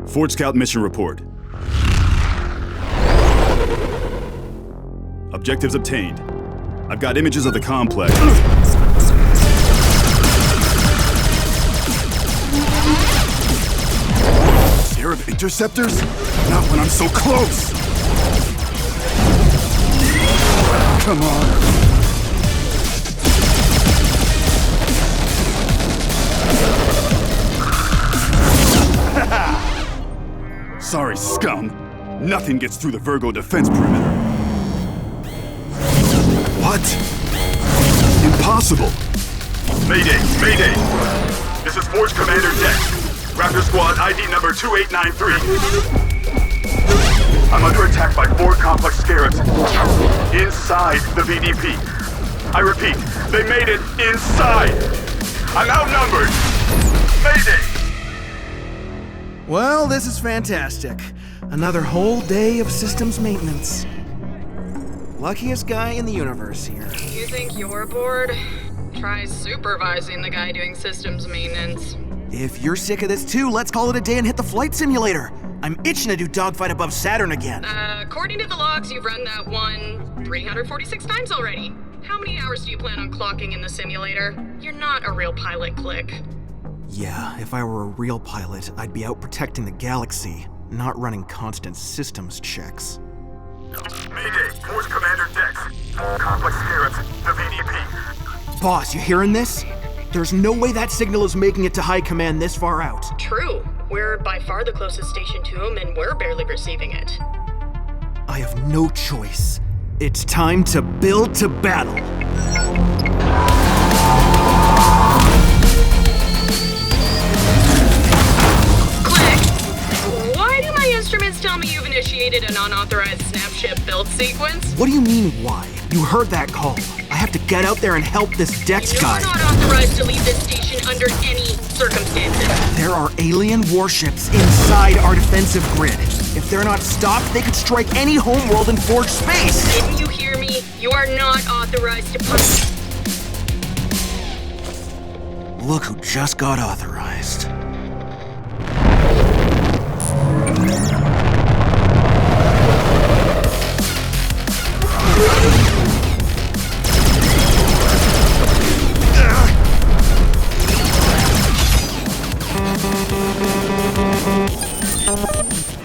SuperCut mission report. Objectives obtained. I've got images of the complex. Pair of interceptors? Not when I'm so close! Come on. Sorry, scum. Nothing gets through the Virgo defense perimeter. What? Impossible! Mayday! Mayday! This is Forge Commander Dex. Raptor Squad ID number 2893. I'm under attack by 4 complex scarabs inside the VDP. I repeat, they made it inside! I'm outnumbered! Mayday! Well, this is fantastic. Another whole day of systems maintenance. Luckiest guy in the universe here. You think you're bored? Try supervising the guy doing systems maintenance. If you're sick of this too, let's call it a day and hit the flight simulator. I'm itching to do dogfight above Saturn again. According to the logs, you've run that one 346 times already. How many hours do you plan on clocking in the simulator? You're not a real pilot, Click. Yeah, if I were a real pilot, I'd be out protecting the galaxy, not running constant systems checks. Mayday, Force Commander Dex. Complex scarabs, the VDP. Boss, you hearing this? There's no way that signal is making it to High Command this far out. True. We're by far the closest station to him, and we're barely receiving it. I have no choice. It's time to build to battle. Instruments tell me you've initiated an unauthorized snapship build sequence. What do you mean, why? You heard that call. I have to get out there and help this Dex guy. You're not authorized to leave this station under any circumstances. There are alien warships inside our defensive grid. If they're not stopped, they could strike any homeworld in Forge space. Didn't you hear me? You are not authorized to punch. Look who just got authorized.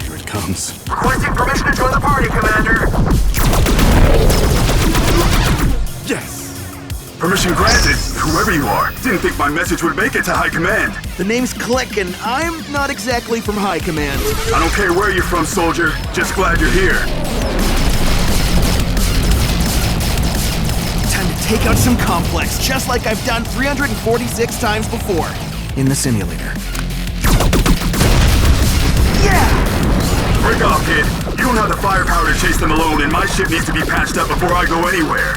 Here it comes. Requesting permission to join the party, Commander. Yes! Permission granted. Whoever you are, didn't think my message would make it to High Command. The name's Cloaked, and I'm not exactly from High Command. I don't care where you're from, soldier. Just glad you're here. Time to take out some complex, just like I've done 346 times before. In the simulator. Yeah! Break off, kid. You don't have the firepower to chase them alone, and my ship needs to be patched up before I go anywhere.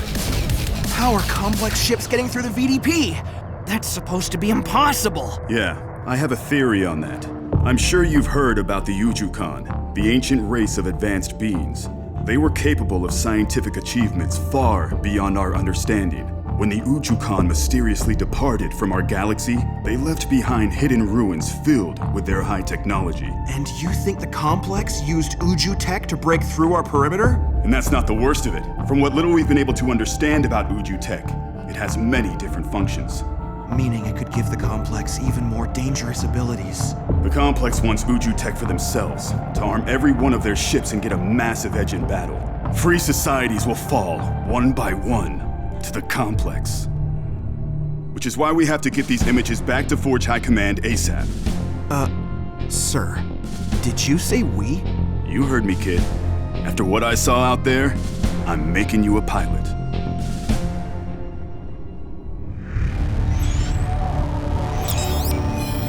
How are complex ships getting through the VDP? That's supposed to be impossible. Yeah, I have a theory on that. I'm sure you've heard about the Ujukan, the ancient race of advanced beings. They were capable of scientific achievements far beyond our understanding. When the Ujukan mysteriously departed from our galaxy, they left behind hidden ruins filled with their high technology. And you think the complex used Uju tech to break through our perimeter? And that's not the worst of it. From what little we've been able to understand about Uju tech, it has many different functions. Meaning it could give the complex even more dangerous abilities. The complex wants Uju tech for themselves, to arm every one of their ships and get a massive edge in battle. Free societies will fall, one by one, to the complex. Which is why we have to get these images back to Forge High Command ASAP. Sir, did you say we? You heard me, kid. After what I saw out there, I'm making you a pilot.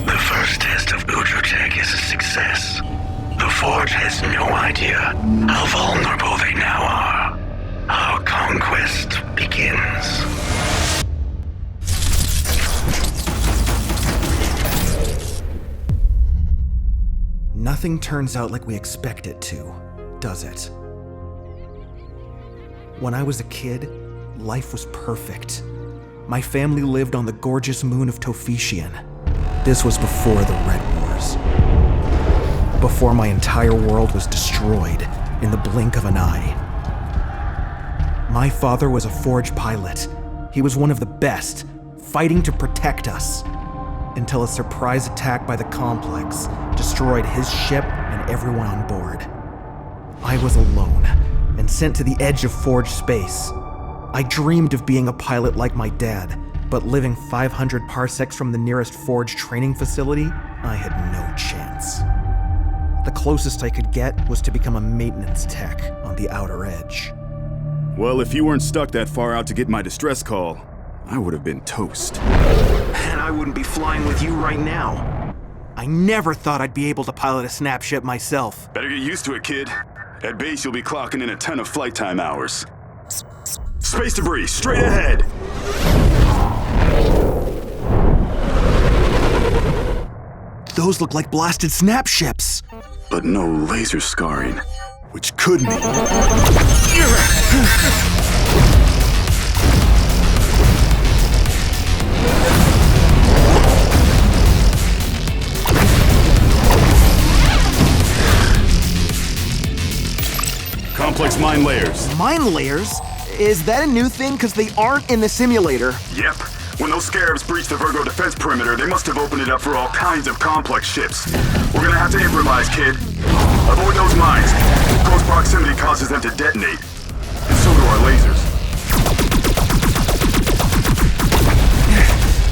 The first test of Uju tech is a success. The Forge has no idea how vulnerable they now are. Our conquest begins. Nothing turns out like we expect it to, does it? When I was a kid, life was perfect. My family lived on the gorgeous moon of Tophethian. This was before the Red Wars. before my entire world was destroyed in the blink of an eye. My father was a Forge pilot. He was one of the best, fighting to protect us, until a surprise attack by the complex destroyed his ship and everyone on board. I was alone and sent to the edge of Forge space. I dreamed of being a pilot like my dad, but living 500 parsecs from the nearest Forge training facility, I had no chance. The closest I could get was to become a maintenance tech on the outer edge. Well, if you weren't stuck that far out to get my distress call, I would have been toast. And I wouldn't be flying with you right now. I never thought I'd be able to pilot a snapship myself. Better get used to it, kid. At base, you'll be clocking in a ton of flight time hours. Space debris, straight ahead! Those look like blasted snapships. But no laser scarring, which could mean... Complex mine layers. Mine layers? Is that a new thing? Because they aren't in the simulator. Yep. When those scarabs breached the Virgo defense perimeter, they must have opened it up for all kinds of complex ships. We're gonna have to improvise, kid. Avoid those mines. Close proximity causes them to detonate. And so do our lasers.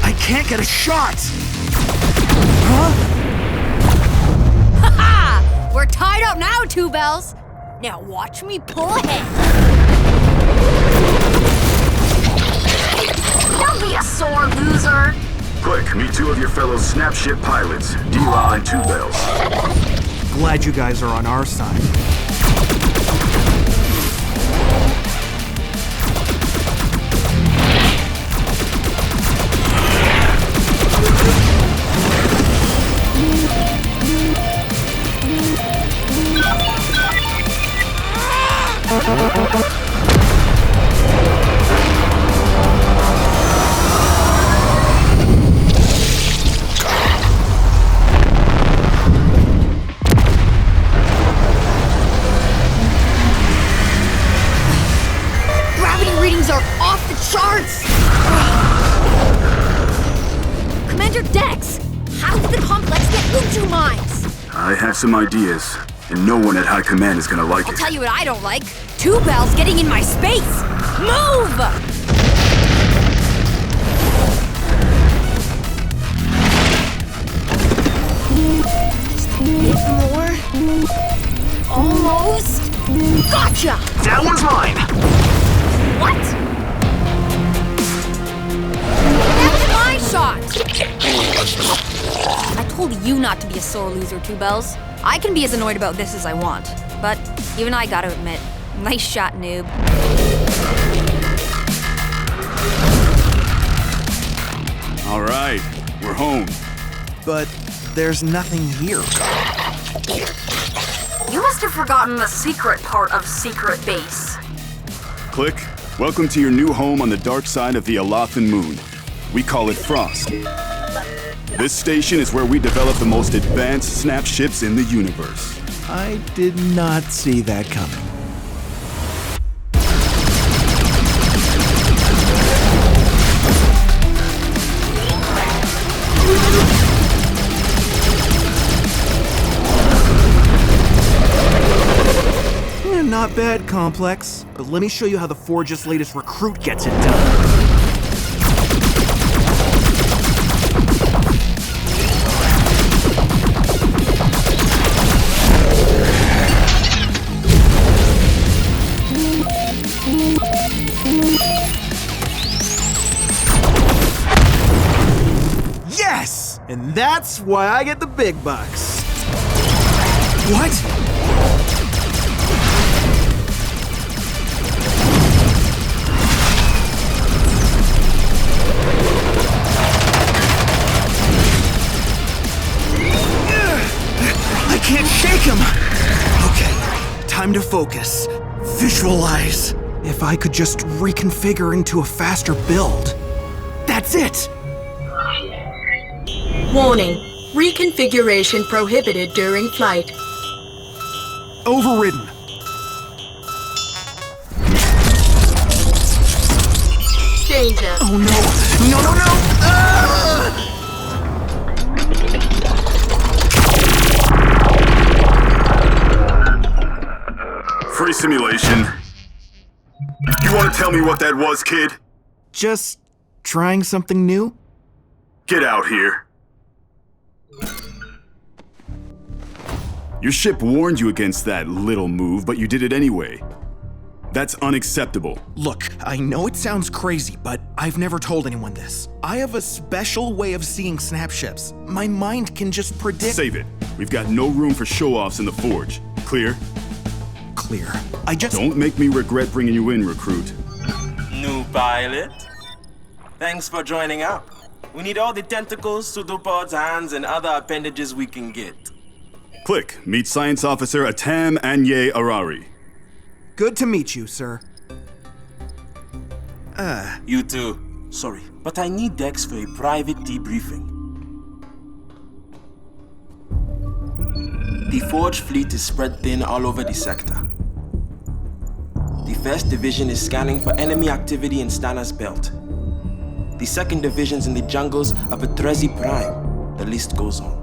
I can't get a shot! Huh? Ha! We're tied up now, Two Bells. Now watch me pull ahead. Don't be a sore loser. Quick, meet two of your fellow snapship pilots, D-Law and Two Bells. Glad you guys are on our side. Gravity readings are off the charts! Commander Dex, how did the complex get Uju mines? I have some ideas, and no one at High Command is gonna like I'll it. tell you what I don't like. Two Bells getting in my space! Move! Bit more. Almost. Gotcha! That one's mine! What? That was my shot! I told you not to be a sore loser, Two Bells. I can be as annoyed about this as I want, but even I gotta admit, nice shot, noob. All right, we're home. But there's nothing here. You must have forgotten the secret part of Secret Base. Click. Welcome to your new home on the dark side of the Alathan Moon. We call it Frost. This station is where we develop the most advanced snap ships in the universe. I did not see that coming. Not bad, Complex, but let me show you how the Forge's latest recruit gets it done. Yes! And that's why I get the big bucks. What? I can't shake him! Okay, time to focus. Visualize. If I could just reconfigure into a faster build. That's it! Warning, Reconfiguration prohibited during flight. Overridden. Danger. Oh no! No, no, no! Free simulation. You want to tell me what that was, kid? Just trying something new? Get out here. Your ship warned you against that little move, but you did it anyway. That's unacceptable. Look, I know it sounds crazy, but I've never told anyone this. I have a special way of seeing snapships. My mind can just predict— Save it. We've got no room for show-offs in the Forge. Clear? Clear. I just— Don't make me regret bringing you in, recruit. New pilot? Thanks for joining up. We need all the tentacles, pseudopods, hands, and other appendages we can get. Click. Meet Science Officer Atam Anye Arari. Good to meet you, sir. You too. Sorry, but I need Dex for a private debriefing. The Forge fleet is spread thin all over the sector. The 1st Division is scanning for enemy activity in Stanner's Belt. The 2nd Division's in the jungles of Atrezi Prime. The list goes on.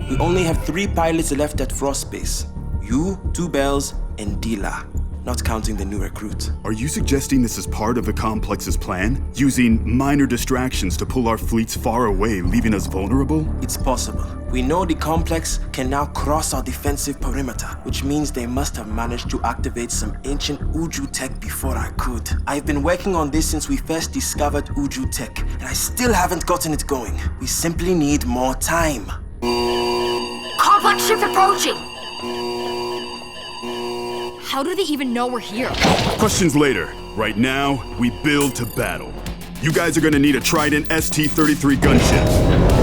We only have 3 pilots left at Frost Base. You, 2 Bells, and Dila. Not counting the new recruit. Are you suggesting this is part of the Complex's plan? Using minor distractions to pull our fleets far away, leaving us vulnerable? It's possible. We know the Complex can now cross our defensive perimeter, which means they must have managed to activate some ancient Uju tech before I could. I've been working on this since we first discovered Uju tech, and I still haven't gotten it going. We simply need more time. Complex ship approaching! How do they even know we're here? Questions later. Right now, we build to battle. You guys are gonna need a Trident ST-33 gunship.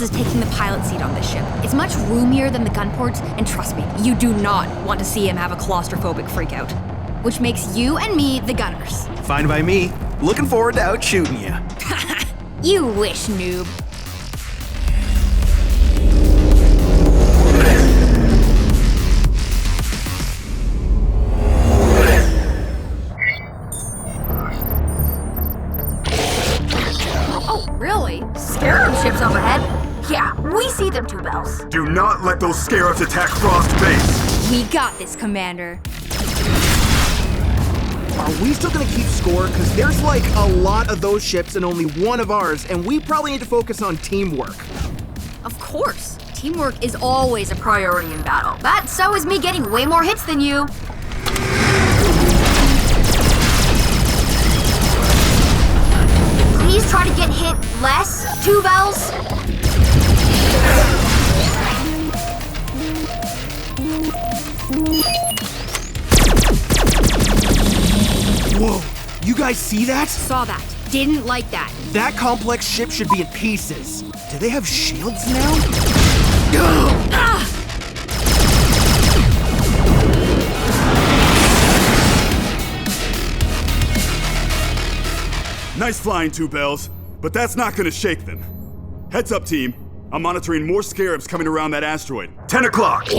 Is taking the pilot seat on this ship. It's much roomier than the gun ports, and trust me, you do not want to see him have a claustrophobic freakout. Which makes you and me the gunners. Fine by me. Looking forward to out shooting you. You wish, noob. Oh, really? Scarab ships up ahead? Yeah, we see them, 2 Bells. Do not let those scarabs attack Frost Base! We got this, Commander. Are we still gonna keep score? Because there's like a lot of those ships and only one of ours, and we probably need to focus on teamwork. Of course. Teamwork is always a priority in battle. But so is me getting way more hits than you. Please try to get hit less, 2 Bells. Whoa, you guys see that? Saw that. Didn't like that. That complex ship should be in pieces. Do they have shields now? Nice flying, 2 Bells, but that's not gonna shake them. Heads up, team. I'm monitoring more scarabs coming around that asteroid. 10 o'clock!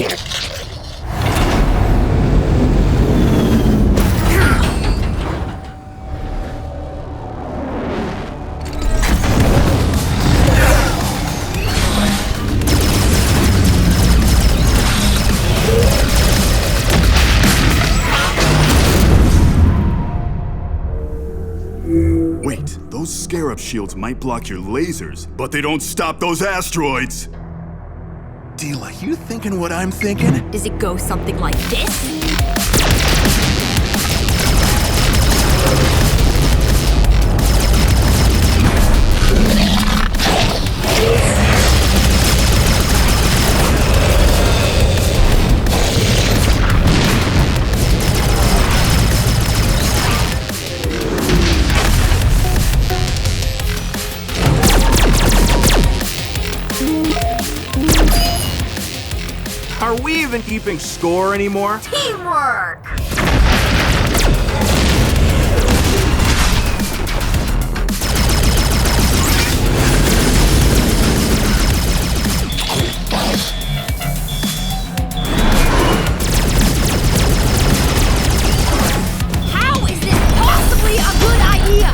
Wait, those scarab shields might block your lasers, but they don't stop those asteroids! Dila, you thinking what I'm thinking? Does it go something like this? keeping score anymore? Teamwork! How is this possibly a good idea?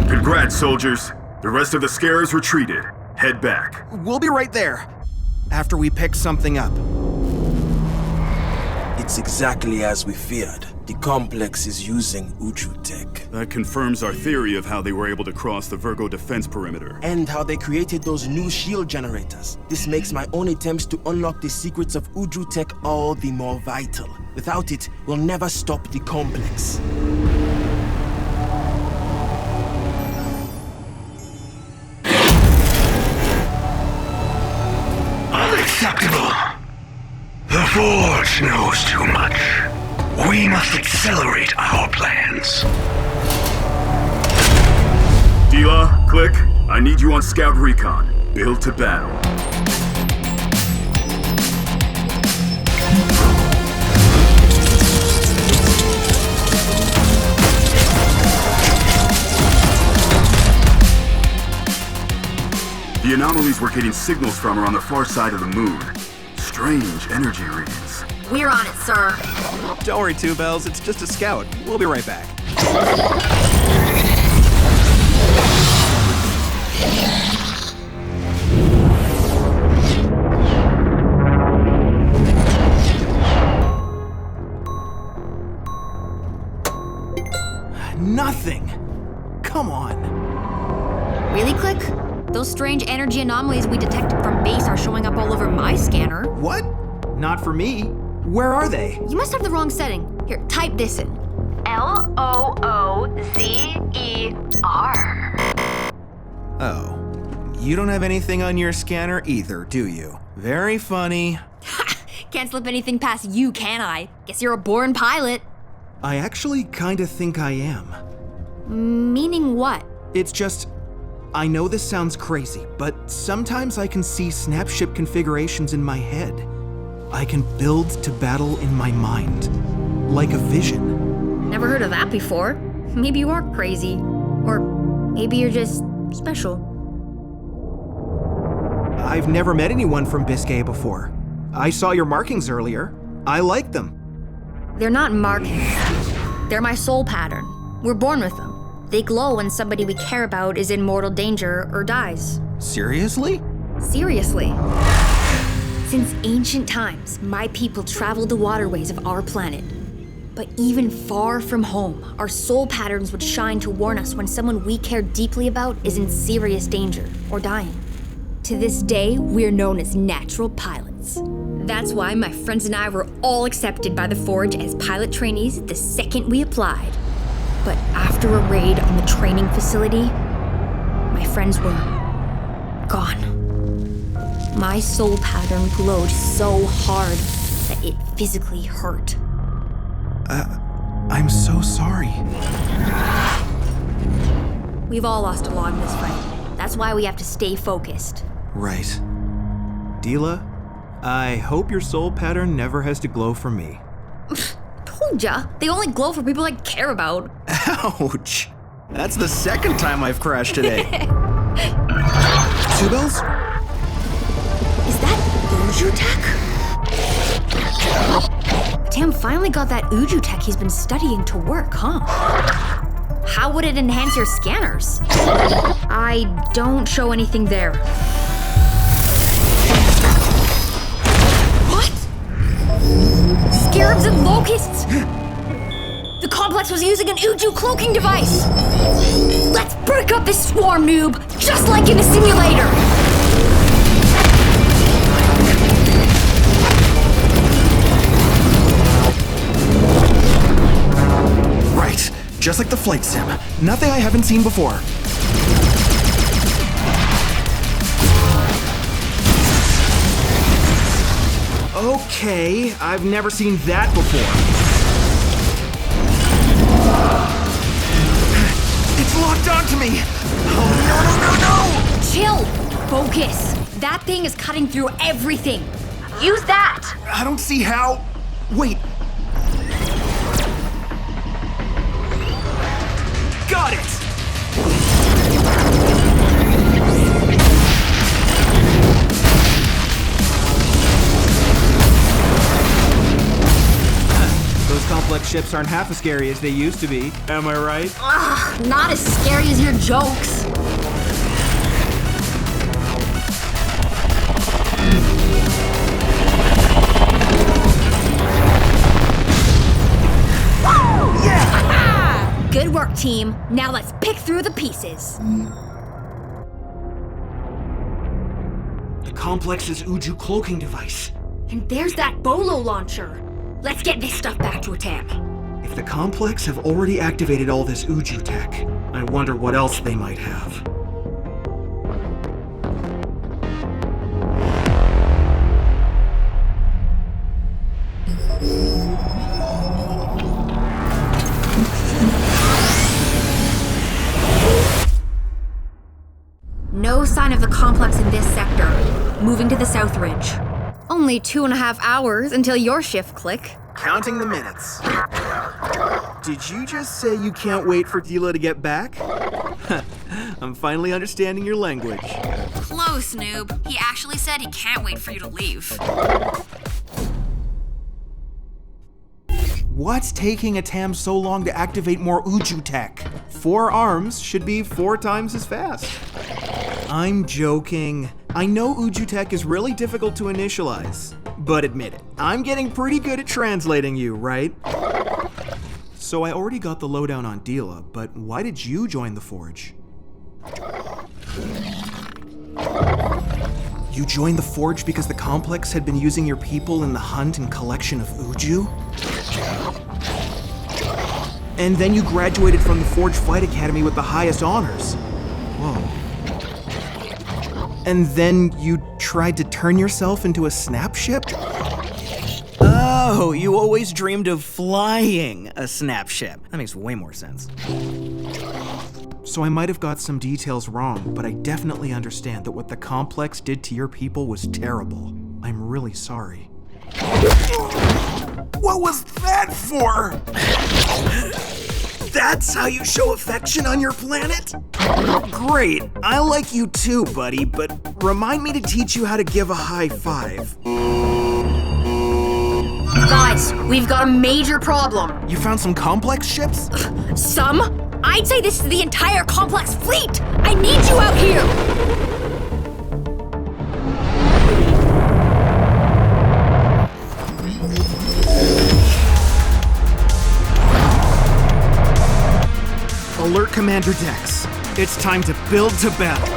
Congrats, soldiers. The rest of the scarabs retreated. Head back. We'll be right there. After we pick something up. It's exactly as we feared. The complex is using Uju tech. That confirms our theory of how they were able to cross the Virgo defense perimeter. And how they created those new shield generators. This makes my own attempts to unlock the secrets of Uju tech all the more vital. Without it, we'll never stop the complex. Unacceptable! The Forge knows too much. We must accelerate our plans. Dila, Click, I need you on Scout Recon. Build to battle. The anomalies we're getting signals from are on the far side of the moon. Strange energy readings. We're on it, sir. Don't worry, Two Bells, it's just a scout. We'll be right back. Nothing. Come on. Really, Click? Those strange energy anomalies we detected from base are showing up all over my scanner. What? Not for me. Where are they? You must have the wrong setting. Here, type this in. L-O-O-Z-E-R. Oh. You don't have anything on your scanner either, do you? Very funny. Can't slip anything past you, can I? Guess you're a born pilot. I actually kinda think I am. Meaning what? It's just, I know this sounds crazy, but sometimes I can see snapship configurations in my head. I can build to battle in my mind, like a vision. Never heard of that before. Maybe you are crazy. Or maybe you're just special. I've never met anyone from Biscay before. I saw your markings earlier. I like them. They're not markings. They're my soul pattern. We're born with them. They glow when somebody we care about is in mortal danger or dies. Seriously? Seriously. Since ancient times, my people traveled the waterways of our planet. But even far from home, our soul patterns would shine to warn us when someone we care deeply about is in serious danger or dying. To this day, we're known as natural pilots. That's why my friends and I were all accepted by the Forge as pilot trainees the second we applied. But after a raid on the training facility, my friends were gone. My soul pattern glowed so hard that it physically hurt. I'm so sorry. We've all lost a lot in this fight. That's why we have to stay focused. Right. Dila, I hope your soul pattern never has to glow for me. Told ya, they only glow for people I care about. Ouch! That's the second time I've crashed today. Two Bells? Is that Uju tech? Tam finally got that Uju tech he's been studying to work, huh? How would it enhance your scanners? I don't show anything there. What? Scarabs and locusts! The complex was using an Uju cloaking device! Let's break up this swarm, noob! Just like in the simulator! just like the flight sim. Nothing I haven't seen before. Okay, I've never seen that before. It's locked onto me! Oh, no! Chill! Focus! That thing is cutting through everything! Use that! I don't see how... Wait. Got it! Those complex ships aren't half as scary as they used to be. Am I right? Ugh, not as scary as your jokes. Yeah! Good work, team. Now let's pick through the pieces. The complex's Uju cloaking device. And there's that bolo launcher. Let's get this stuff back to attack. If the complex have already activated all this Uju tech, I wonder what else they might have. No sign of the complex in this sector. Moving to the South Ridge. Only 2.5 hours until your shift click. Counting the minutes. Did you just say you can't wait for Dila to get back? I'm finally understanding your language. Close, noob. He actually said he can't wait for you to leave. What's taking a TAM so long to activate more Uju tech? 4 arms should be 4 times as fast. I'm joking. I know Uju tech is really difficult to initialize, but admit it, I'm getting pretty good at translating you, right? So I already got the lowdown on Dila, but why did you join the Forge? You joined the Forge because the complex had been using your people in the hunt and collection of Uju? And then you graduated from the Forge Flight Academy with the highest honors. Whoa. And then you tried to turn yourself into a snap ship? Oh, you always dreamed of flying a snap ship. That makes way more sense. So I might have got some details wrong, but I definitely understand that what the complex did to your people was terrible. I'm really sorry. What was that for? That's how you show affection on your planet? Great, I like you too, buddy, but remind me to teach you how to give a high five. Guys, we've got a major problem. You found some complex ships? Some? I'd say this is the entire complex fleet! I need you out here! Alert Commander Dex. It's time to build to battle.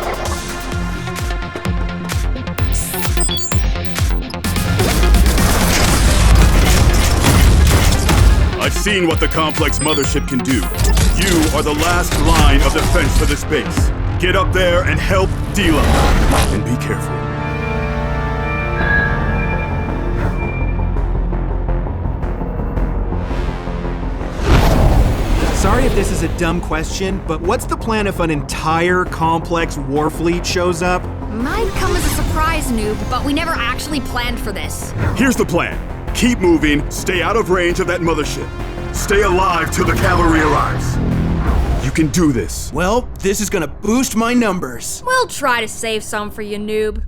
I've seen what the complex mothership can do. You are the last line of defense for this base. Get up there and help Dila. And be careful. Sorry if this is a dumb question, but what's the plan if an entire complex war fleet shows up? Might come as a surprise, noob, but we never actually planned for this. Here's the plan. Keep moving, stay out of range of that mothership. Stay alive till the cavalry arrives. You can do this. Well, this is gonna boost my numbers. We'll try to save some for you, noob.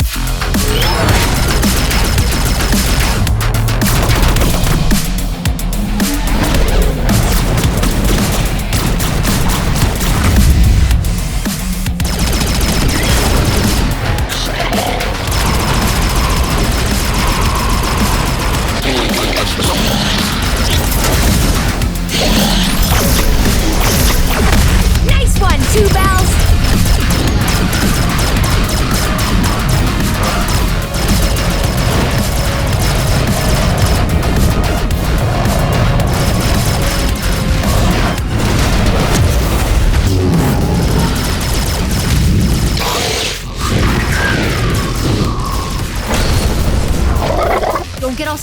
Nice one, 2 bells!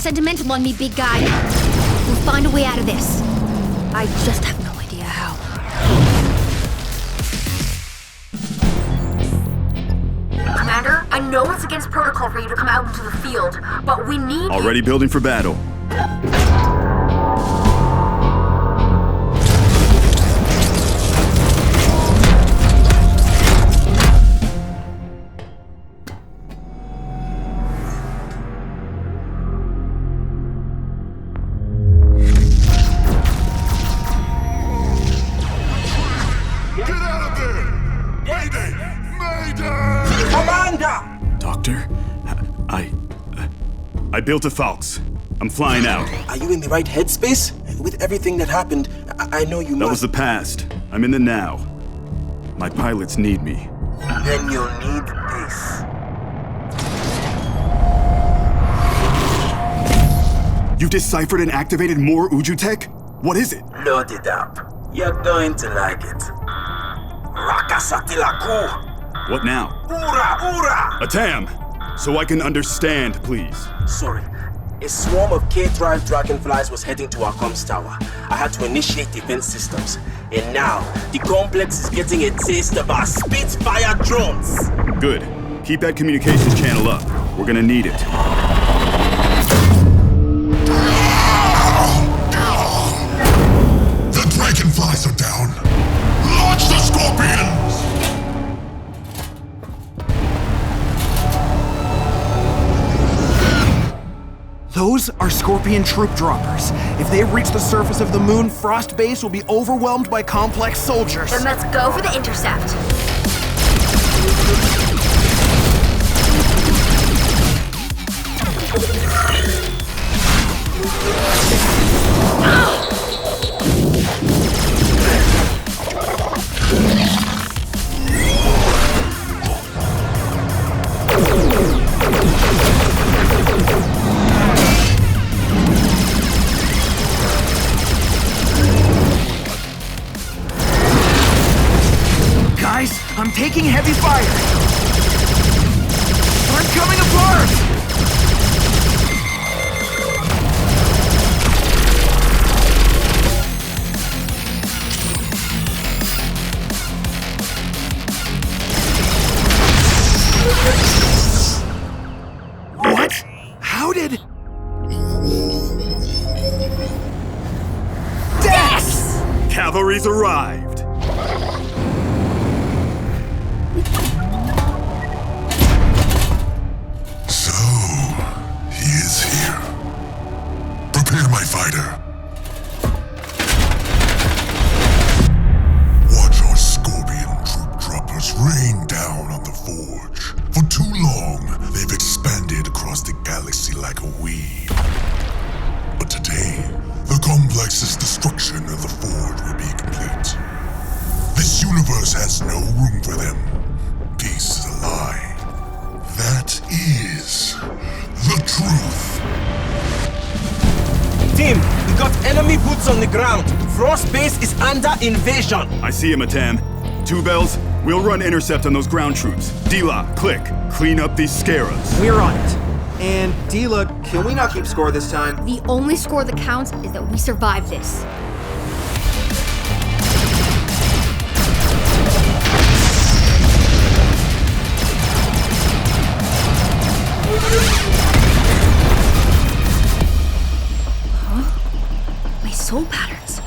sentimental on me, big guy. We'll find a way out of this. I just have no idea how. Commander, I know it's against protocol for you to come out into the field, but we need Already building for battle. Doctor, I built a Falx. I'm flying out. Are you in the right headspace? With everything that happened, I know you That was must. the past. I'm in the now. My pilots need me. Then you'll need this. You've deciphered and activated more Uju tech? What is it? Load it up. You're going to like it. Rakasatilaku! What now? Ura, ura! Atam! So I can understand, please. Sorry. A swarm of K-Drive dragonflies was heading to our comms tower. I had to initiate defense systems. And now, the complex is getting a taste of our Spitfire drones! Good. Keep that communications channel up. We're gonna need it. The dragonflies are down. Launch the scorpions! Those are Scorpion troop droppers. If they reach the surface of the moon, Frost Base will be overwhelmed by complex soldiers. Then let's go for the intercept. Guys, I'm taking heavy fire. I'm coming apart! What? How did... Yes! Cavalry's arrived. So, he is here. Prepare my fighter. Watch our Scorpion troop droppers rain down on the Forge. For too long, they've expanded across the galaxy like a weed. But today, the complex's destruction of the Forge will be complete. This universe has no room for them. Peace is a lie. That is the truth. Team, we got enemy boots on the ground. Frost Base is under invasion. I see him, Atam. Two Bells, we'll run intercept on those ground troops. Dila, Click, clean up these scarabs. We're on it. And Dila, can we not keep score this time? The only score that counts is that we survived this. Huh? My soul patterns.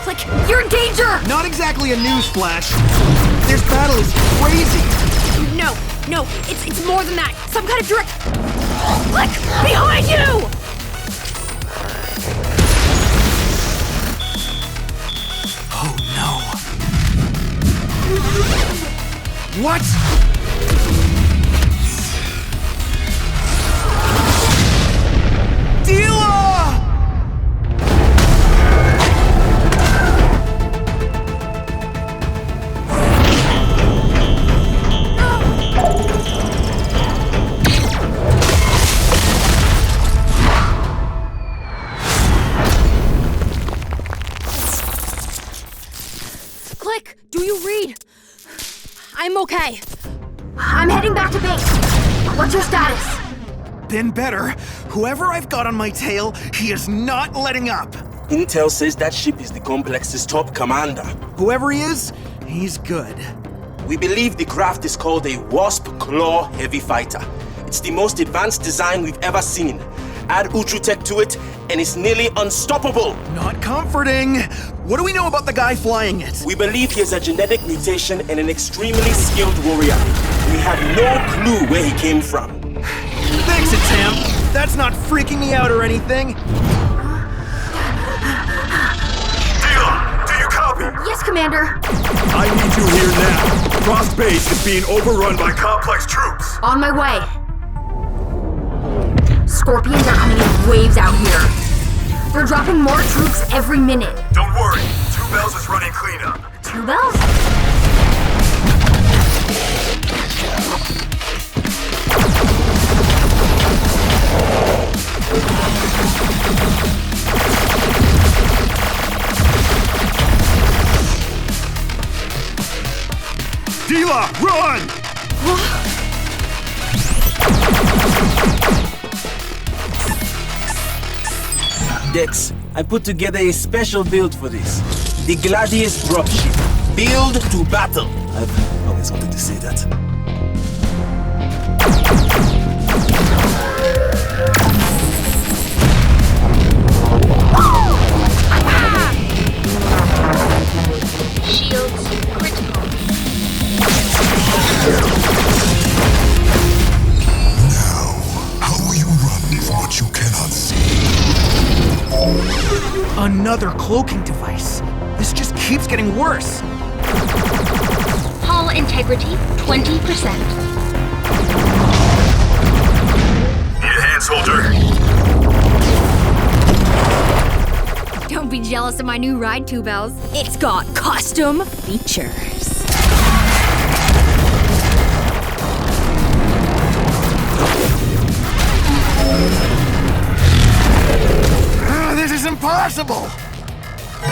Click, you're in danger! Not exactly a news flash. This battle is crazy. No, it's more than that. Some kind of direct... Click, behind you! Oh no. What? Dila! Click, do you read? Okay. I'm heading back to base. What's your status? Been better. Whoever I've got on my tail, he is not letting up. Intel says that ship is the complex's top commander. Whoever he is, he's good. We believe the craft is called a Wasp Claw Heavy Fighter. It's the most advanced design we've ever seen. Add Utrutech to it, and it's nearly unstoppable. Not comforting. What do we know about the guy flying it? We believe he has a genetic mutation and an extremely skilled warrior. We have no clue where he came from. Thanks, Sam. That's not freaking me out or anything. Do you copy? Yes, Commander. I need you here now. Frost Base is being overrun by complex troops. On my way. Scorpions are coming in waves out here. They're dropping more troops every minute. Don't worry, Two Bells is running cleanup. Two Bells? Dila, run! Dex, I put together a special build for this. The Gladius dropship. Build to battle. I've always wanted to say that. Shields critical. Now, how will you run from what you cannot see? Another cloaking device. This just keeps getting worse. Hull integrity 20%. Need a hand, soldier? Don't be jealous of my new ride, Two Bells. It's got custom features. This is impossible!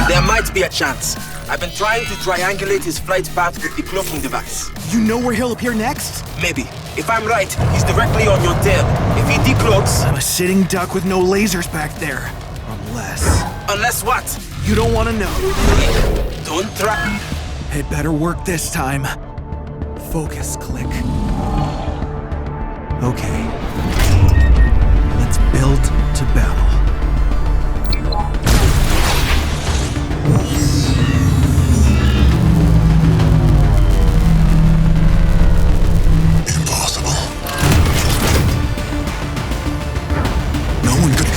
There might be a chance. I've been trying to triangulate his flight path with the cloaking device. You know where he'll appear next? Maybe. If I'm right, he's directly on your tail. If he decloaks... I'm a sitting duck with no lasers back there. Unless what? You don't want to know. Don't try. It better work this time. Focus, click. Okay. Let's build to battle. Impossible. No one could...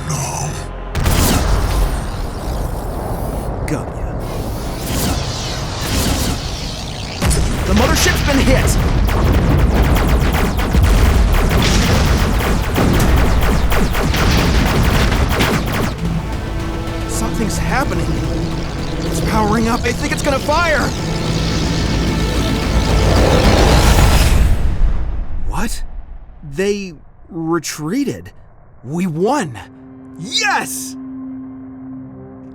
No. Got ya. The mothership's been hit! Something's happening. It's powering up. I think it's gonna fire! What? They retreated. We won. Yes!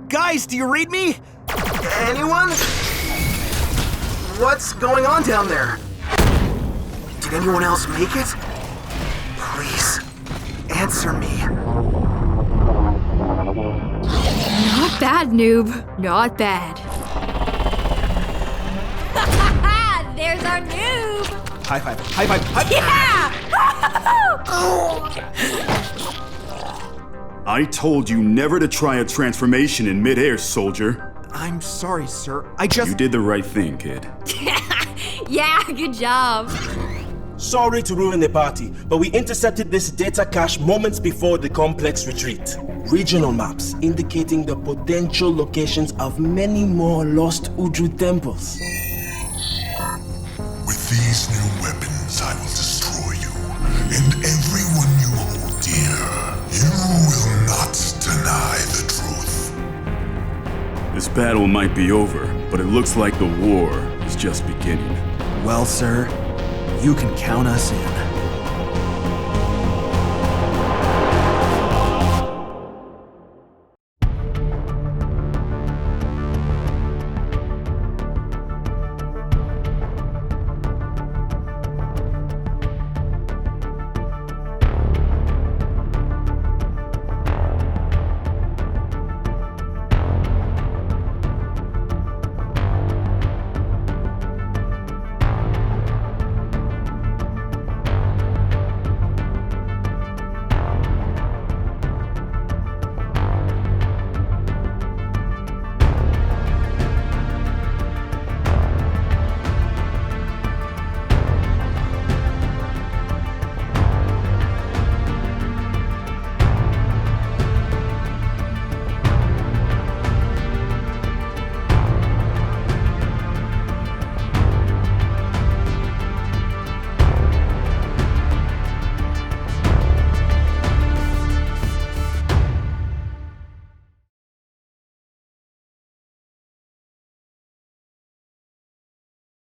Guys, do you read me? Anyone? What's going on down there? Did anyone else make it? Please, answer me. Not bad, noob. Not bad. There's our noob! High five, high five, high Yeah! I told you never to try a transformation in midair, soldier. I'm sorry, sir. You did the right thing, kid. Yeah, good job. Sorry to ruin the party, but we intercepted this data cache moments before the complex retreat. Regional maps indicating the potential locations of many more lost Udru temples. With these new weapons, I will destroy you, and everyone you hold dear. You will not deny the truth. This battle might be over, but it looks like the war is just beginning. Well, sir, you can count us in.